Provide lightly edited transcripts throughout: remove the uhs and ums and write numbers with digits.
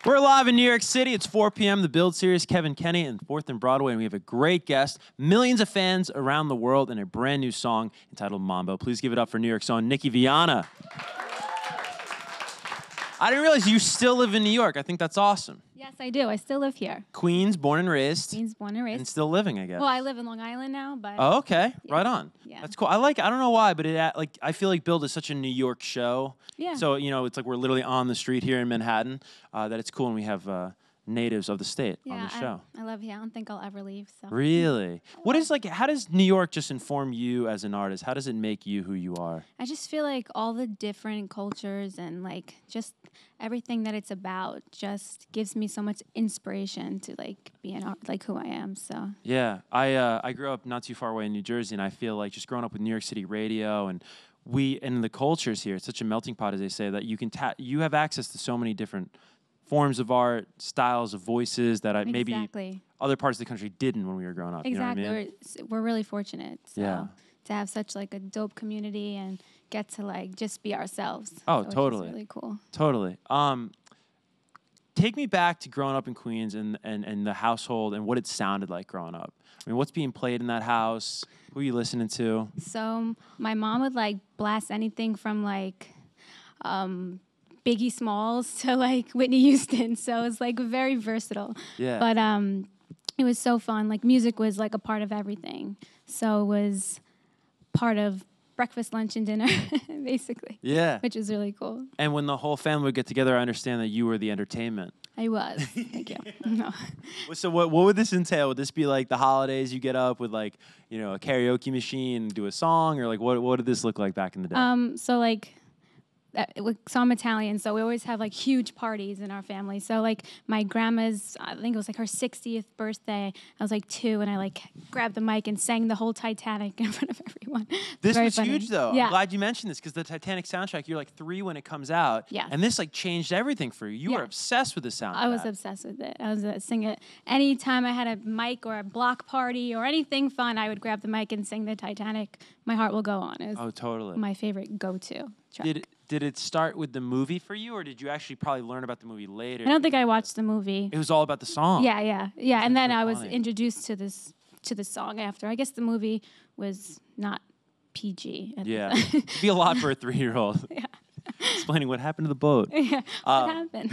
We're live in New York City. It's 4 p.m. The Build Series, Kevin Kenny and 4th and Broadway, and we have a great guest, millions of fans around the world, and a brand new song entitled Mambo. Please give it up for New York's own Nikki Vianna. I didn't realize you still live in New York. I think that's awesome. Yes, I do. I still live here. Queens, born and raised. Queens, born and raised. And still living, I guess. Well, I live in Long Island now, but... Oh, okay. Yeah. Right on. Yeah. That's cool. I don't know why, but I feel like Build is such a New York show. Yeah. So, it's like we're literally on the street here in Manhattan, that it's cool when we have natives of the state on the show. I love here. I don't think I'll ever leave. So. Really? How does New York just inform you as an artist? How does it make you who you are? I just feel like all the different cultures and like just everything that it's about just gives me so much inspiration to like be an art, like who I am. So yeah, I grew up not too far away in New Jersey, and I feel like just growing up with New York City radio and the cultures here, it's such a melting pot, as they say, that you have access to so many different forms of art, styles of voices that maybe other parts of the country didn't when we were growing up. Exactly. You know what I mean? We're really fortunate. So yeah. To have such like a dope community and get to like just be ourselves. Oh, so totally. Which is really cool. Totally. Take me back to growing up in Queens and the household and what it sounded like growing up. I mean, what's being played in that house? Who are you listening to? So my mom would like blast anything from like Biggie Smalls to like Whitney Houston. So it was like very versatile. Yeah. But it was so fun. Like music was like a part of everything. So it was part of breakfast, lunch, and dinner, basically. Yeah. Which was really cool. And when the whole family would get together, I understand that you were the entertainment. I was. Thank you. No. So what would this entail? Would this be like the holidays you get up with like, a karaoke machine and do a song? Or like what did this look like back in the day? So like... So I'm Italian, so we always have like huge parties in our family. So like my grandma's, I think it was like her 60th birthday. I was like 2, and I like grabbed the mic and sang the whole Titanic in front of everyone. This was huge, though. Yeah. I'm glad you mentioned this because the Titanic soundtrack, you're like 3 when it comes out. Yeah. And this like changed everything for you. You were obsessed with the soundtrack. I was obsessed with it. I was singing it. Anytime I had a mic or a block party or anything fun, I would grab the mic and sing the Titanic. My Heart Will Go On. It was totally. my favorite go-to track. Did it start with the movie for you, or did you actually probably learn about the movie later? I don't think I watched the movie. It was all about the song. Yeah. And then I was introduced to the song after. I guess the movie was not PG. Yeah, it'd be a lot for a 3-year-old. Yeah. Explaining what happened to the boat. Yeah, what happened?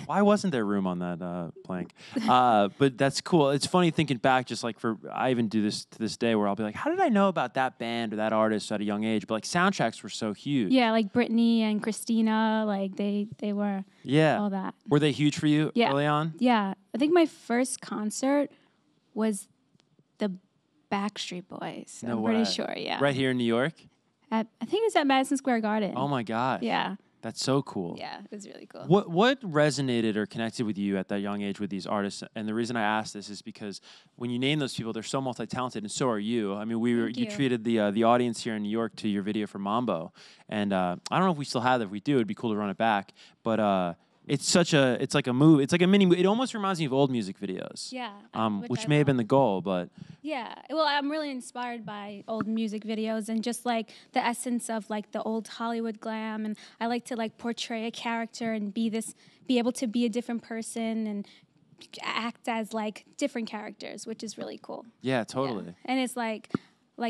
Why wasn't there room on that plank? But that's cool. It's funny thinking back, just like I even do this to this day where I'll be like, how did I know about that band or that artist at a young age? But like soundtracks were so huge. Yeah, like Britney and Christina, like they were all that. Were they huge for you early on? Yeah. I think my first concert was the Backstreet Boys. I'm pretty sure, yeah. Right here in New York? I think it was at Madison Square Garden. Oh my gosh. Yeah. That's so cool. Yeah, it was really cool. What resonated or connected with you at that young age with these artists? And the reason I ask this is because when you name those people, they're so multi-talented, and so are you. I mean, you treated the audience here in New York to your video for Mambo, and I don't know if we still have that. If we do, it'd be cool to run it back. But it's like a movie. It's like a mini movie. It almost reminds me of old music videos. Yeah. Which may have been the goal, but... Yeah. Well, I'm really inspired by old music videos and just like the essence of like the old Hollywood glam. And I like to like portray a character and be able to be a different person and act as like different characters, which is really cool. Yeah, totally. Yeah. And it's like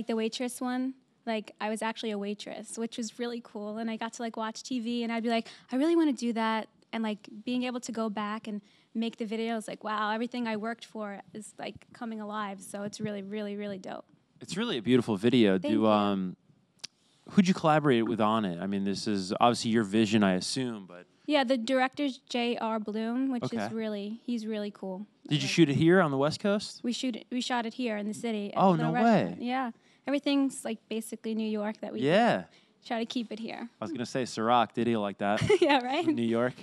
the waitress one. Like, I was actually a waitress, which was really cool. And I got to like watch TV and I'd be like, I really want to do that. And like being able to go back and make the videos, like, wow, everything I worked for is like coming alive. So it's really, really, really dope. It's really a beautiful video. Thank you. Who'd you collaborate with on it? I mean, this is obviously your vision, I assume, but... Yeah, the director's J.R. Bloom, which is he's really cool. Did you shoot it here on the West Coast? We shot it here in the city. Oh, no way. Yeah. Everything's like basically New York that we try to keep it here. I was going to say Ciroc, did he like that? Yeah, right? New York.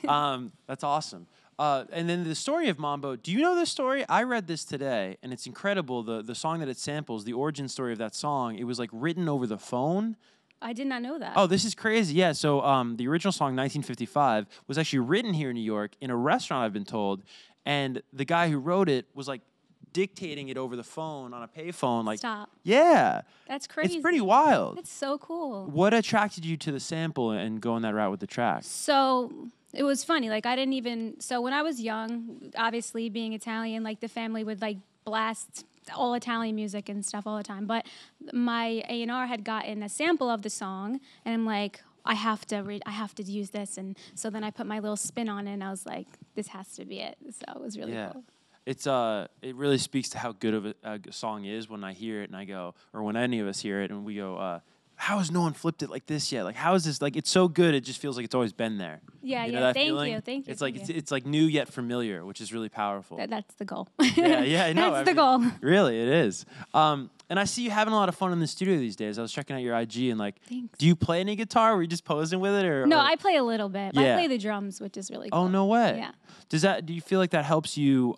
That's awesome. And then the story of Mambo, do you know this story? I read this today, and it's incredible. The song that it samples, the origin story of that song, it was like written over the phone. I did not know that. Oh, this is crazy. Yeah, so the original song, 1955, was actually written here in New York in a restaurant, I've been told. And the guy who wrote it was like dictating it over the phone on a payphone. Like, stop. Yeah. That's crazy. It's pretty wild. That's so cool. What attracted you to the sample and going that route with the track? So it was funny. Like I didn't even, so when I was young, obviously being Italian, like the family would like blast all Italian music and stuff all the time. But my A&R had gotten a sample of the song, and I'm like, I have to use this. And so then I put my little spin on it, and I was like, this has to be it. So it was really cool. It really speaks to how good of a song is when I hear it and I go, or when any of us hear it and we go, how has no one flipped it like this yet? Like, how is this? Like, it's so good. It just feels like it's always been there. Yeah, you know yeah. that Thank feeling? you. It's like it's like new yet familiar, which is really powerful. That's the goal. Yeah, I know. That's the goal. Really, it is. And I see you having a lot of fun in the studio these days. I was checking out your IG and like, Thanks. Do you play any guitar? Or are you just posing with it, or? No, or? I play a little bit. But Yeah. I play the drums, which is really cool. Oh, no way. Yeah. Do you feel like that helps you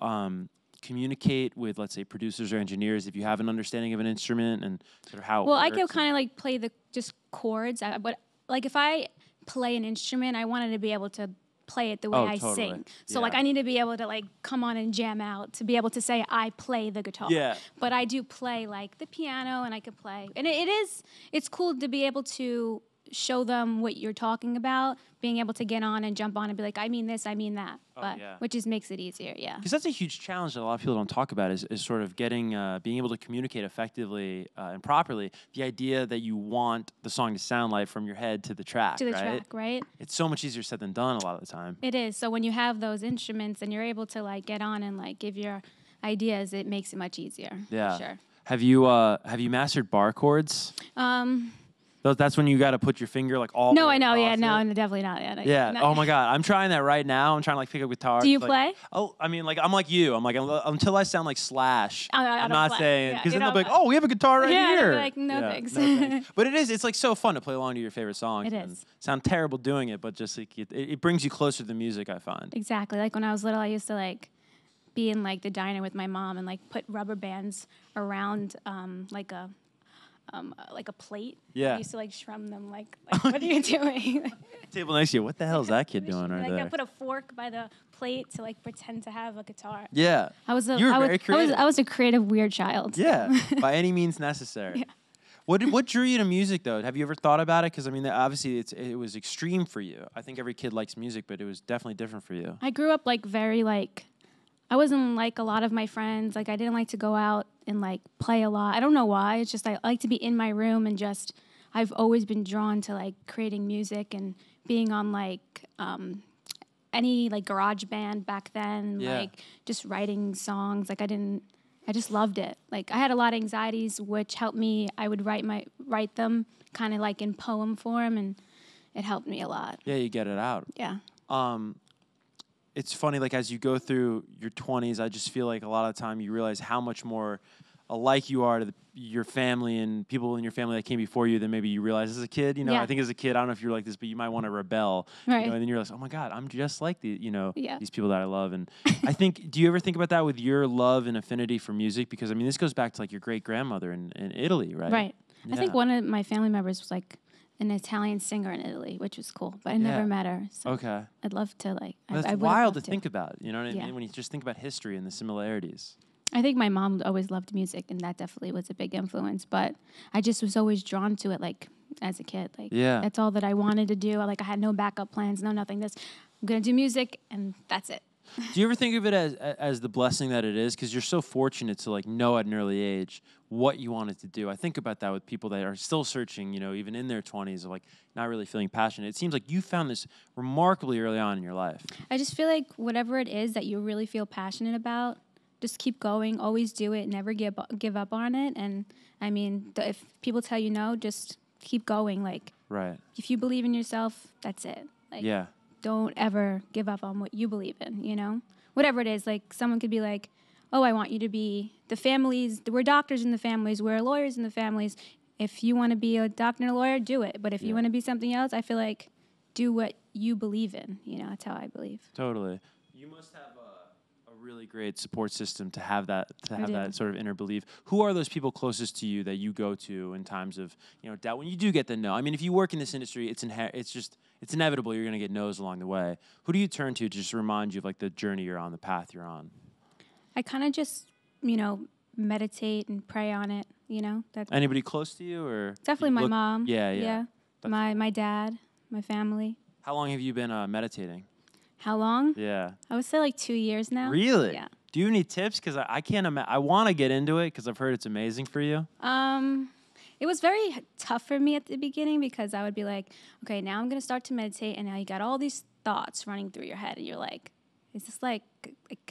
communicate with, let's say, producers or engineers if you have an understanding of an instrument and sort of how? Well, it I works can kind of like play the just chords, but like if I play an instrument, I wanted to be able to play it the way I totally. sing. So Yeah. like I need to be able to like come on and jam out to be able to say I play the guitar. Yeah. But I do play like the piano, and I could play. And it's cool to be able to show them what you're talking about, being able to get on and jump on and be like, I mean this, I mean that. But which just makes it easier, yeah. Because that's a huge challenge that a lot of people don't talk about is sort of getting, being able to communicate effectively and properly the idea that you want the song to sound like from your head to the track, To the track, right? It's so much easier said than done a lot of the time. It is. So when you have those instruments and you're able to like get on and like give your ideas, it makes it much easier. Yeah. For sure. Have you mastered bar chords? That's when you got to put your finger like all. No, the way I know. Yeah, across no, it. definitely not. Yeah. Yeah. No. Oh my God, I'm trying that right now. I'm trying to like pick up guitar. Do you like, play? Oh, I mean, like I'm like you. I'm like until I sound like Slash. I I'm don't not play. saying Yeah, because you then they'll don't be like, oh, we have a guitar right Yeah, here. they'll be like, no thanks. thanks. But it's like so fun to play along to your favorite songs. It and is. Sound terrible doing it, but just like it brings you closer to the music. I find. Exactly. Like when I was little, I used to like be in like the diner with my mom and like put rubber bands around like a plate. Yeah. I used to like strum them like what are you doing? Table next to you. What the hell is that kid doing right like there? I put a fork by the plate to like pretend to have a guitar. Yeah. You were very creative. I was a creative weird child. Yeah. By any means necessary. Yeah. What drew you to music though? Have you ever thought about it? Because I mean, obviously it was extreme for you. I think every kid likes music, but it was definitely different for you. I grew up like very like I wasn't like a lot of my friends. Like I didn't like to go out and like play a lot. I don't know why. It's just I like to be in my room and just I've always been drawn to like creating music and being on like any like garage band back then, like just writing songs. Like I just loved it. Like I had a lot of anxieties which helped me. I would write them kind of like in poem form, and it helped me a lot. Yeah, you get it out. Yeah. It's funny, like as you go through your 20s, I just feel like a lot of the time you realize how much more alike you are to your family and people in your family that came before you than maybe you realize as a kid. You know, I think as a kid, I don't know if you're like this, but you might want to rebel. Right. You know, and then you're like, oh my God, I'm just like these people that I love. And I think, do you ever think about that with your love and affinity for music? Because I mean, this goes back to like your great grandmother in Italy, right? Right. Yeah. I think one of my family members was like an Italian singer in Italy, which was cool, but I never met her. So okay. I'd love to like. That's wild to think about. You know what I mean? Yeah. When you just think about history and the similarities. I think my mom always loved music, and that definitely was a big influence. But I just was always drawn to it, like as a kid. Like that's all that I wanted to do. Like I had no backup plans, no nothing. I'm gonna do music, and that's it. Do you ever think of it as the blessing that it is? Because you're so fortunate to like know at an early age what you wanted to do. I think about that with people that are still searching, you know, even in their 20s, of like not really feeling passionate. It seems like you found this remarkably early on in your life. I just feel like whatever it is that you really feel passionate about, just keep going, always do it, never give up on it. And I mean, if people tell you no, just keep going. Like, right. If you believe in yourself, that's it. Like, don't ever give up on what you believe in, you know? Whatever it is, like someone could be like, oh, I want you to be the families, we're doctors in the families, we're lawyers in the families. If you want to be a doctor and a lawyer, do it. But if you want to be something else, I feel like do what you believe in. You know, that's how I believe. Totally. You must have a really great support system to have that sort of inner belief. Who are those people closest to you that you go to in times of, you know, doubt when you do get the no? I mean, if you work in this industry, it's inevitable you're going to get no's along the way. Who do you turn to just remind you of like the journey you're on, the path you're on? I kind of just, you know, meditate and pray on it, you know. Anybody close to you, or definitely my mom. Yeah. My dad, my family. How long have you been meditating? How long? Yeah. I would say like 2 years now. Really? Yeah. Do you have any tips? Because I can't imagine. I want to get into it because I've heard it's amazing for you. It was very tough for me at the beginning because I would be like, okay, now I'm going to start to meditate, and now you got all these thoughts running through your head, and you're like, is this like,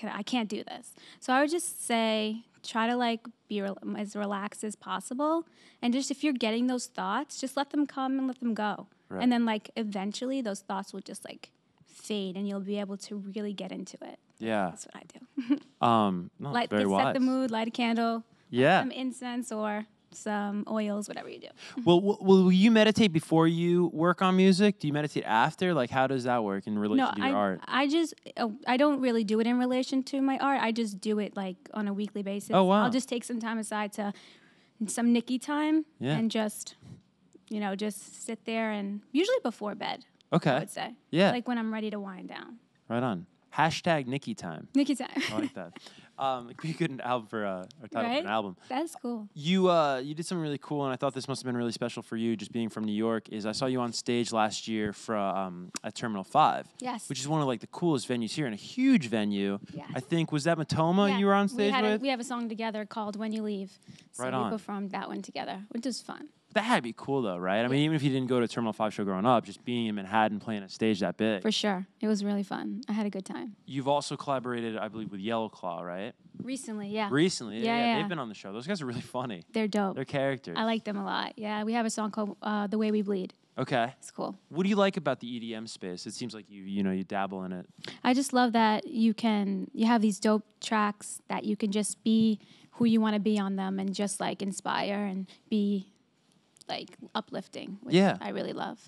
I can't do this. So I would just say, try to like be as relaxed as possible. And just if you're getting those thoughts, just let them come and let them go. Right. And then like eventually those thoughts will just like fade and you'll be able to really get into it. Yeah. That's what I do. Very wise. Set the mood, light a candle. Yeah. Some incense or some oils, whatever you do. Well, will you meditate before you work on music? Do you meditate after? Like, how does that work in relation to your art? I don't really do it in relation to my art. I just do it like on a weekly basis. Oh, wow. I'll just take some time aside to some Nikki time and just, just sit there and usually before bed. Okay. I would say. Yeah. Like when I'm ready to wind down. Right on. Hashtag Nikki time. Nikki time. I like that. It could be a good album for a title for an album. That's cool. You did something really cool, and I thought this must have been really special for you, just being from New York. Is I saw you on stage last year at Terminal 5. Yes. Which is one of like the coolest venues here, and a huge venue. Yeah. I think was that Matoma you were on stage with? We have a song together called "When You Leave." So right on. we performed that one together, which is fun. That had to be cool, though, right? I mean, even if you didn't go to a Terminal 5 show growing up, just being in Manhattan playing a stage that big. For sure. It was really fun. I had a good time. You've also collaborated, I believe, with Yellow Claw, right? Recently, yeah. Recently? Yeah. They've been on the show. Those guys are really funny. They're dope. They're characters. I like them a lot. Yeah, we have a song called The Way We Bleed. Okay. It's cool. What do you like about the EDM space? It seems like you dabble in it. I just love that you have these dope tracks that you can just be who you want to be on them and just like inspire and be like uplifting, which I really love.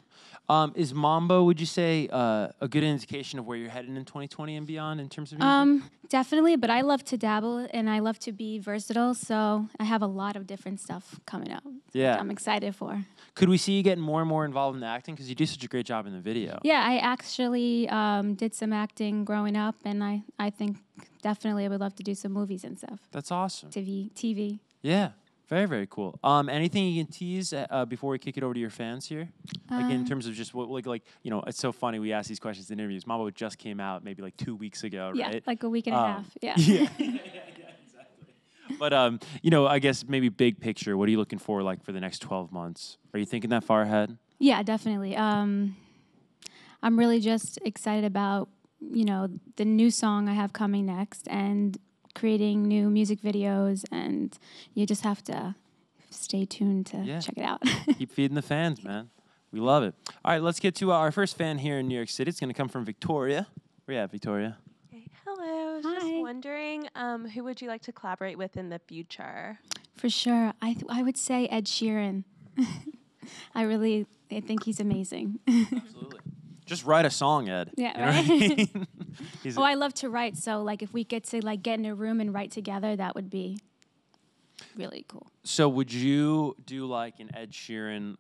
Is Mambo, would you say, a good indication of where you're heading in 2020 and beyond in terms of music? Definitely, but I love to dabble and I love to be versatile, so I have a lot of different stuff coming up. Yeah. I'm excited for. Could we see you getting more and more involved in the acting? Because you do such a great job in the video. Yeah, I actually did some acting growing up, and I think definitely I would love to do some movies and stuff. That's awesome. TV. Yeah. Very, very cool. Anything you can tease before we kick it over to your fans here? Like in terms of just what, it's so funny we ask these questions in interviews. Mambo just came out maybe like 2 weeks ago, right? Yeah, like a week and a half. Yeah. Yeah, exactly. But I guess maybe big picture. What are you looking for like for the next 12 months? Are you thinking that far ahead? Yeah, definitely. I'm really just excited about the new song I have coming next and creating new music videos, and you just have to stay tuned to check it out. Keep feeding the fans, man. We love it. All right, let's get to our first fan here in New York City. It's going to come from Victoria. Where you at, Victoria? Okay. Hello. I was just wondering, who would you like to collaborate with in the future? For sure. I would say Ed Sheeran. I think he's amazing. Absolutely. Just write a song, Ed. Yeah, right? I mean? I love to write, so like if we get to like get in a room and write together, that would be really cool. So would you do like an Ed Sheeran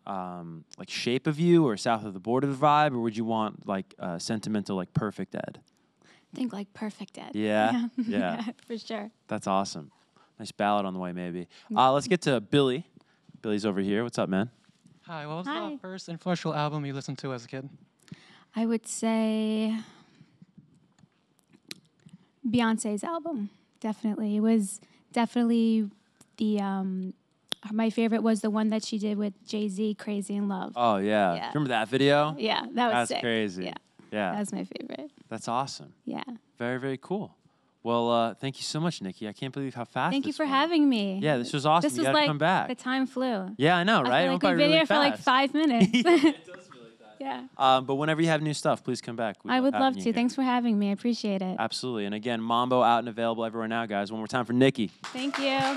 like Shape of You or South of the Border vibe, or would you want like sentimental like Perfect Ed? I think like Perfect Ed. Yeah? Yeah. For sure. That's awesome. Nice ballad on the way, maybe. Let's get to Billy. Billy's over here. What's up, man? Hi. What was the first influential album you listened to as a kid? I would say Beyonce's album, definitely. It was definitely my favorite was the one that she did with Jay-Z, Crazy in Love. Oh, yeah. Remember that video? Yeah, that was sick. That's crazy. Yeah. That was my favorite. That's awesome. Yeah. Very, very cool. Well, thank you so much, Nikki. I can't believe how fast Thank you for went. having me. Yeah, this was awesome. This you was gotta come back. The time flew. Yeah, I know, right? I feel like we've been here for like 5 minutes. It does feel like that. Yeah. But whenever you have new stuff, please come back. I would love to. Thanks for having me. I appreciate it. Absolutely. And again, Mambo out and available everywhere now, guys. One more time for Nikki. Thank you.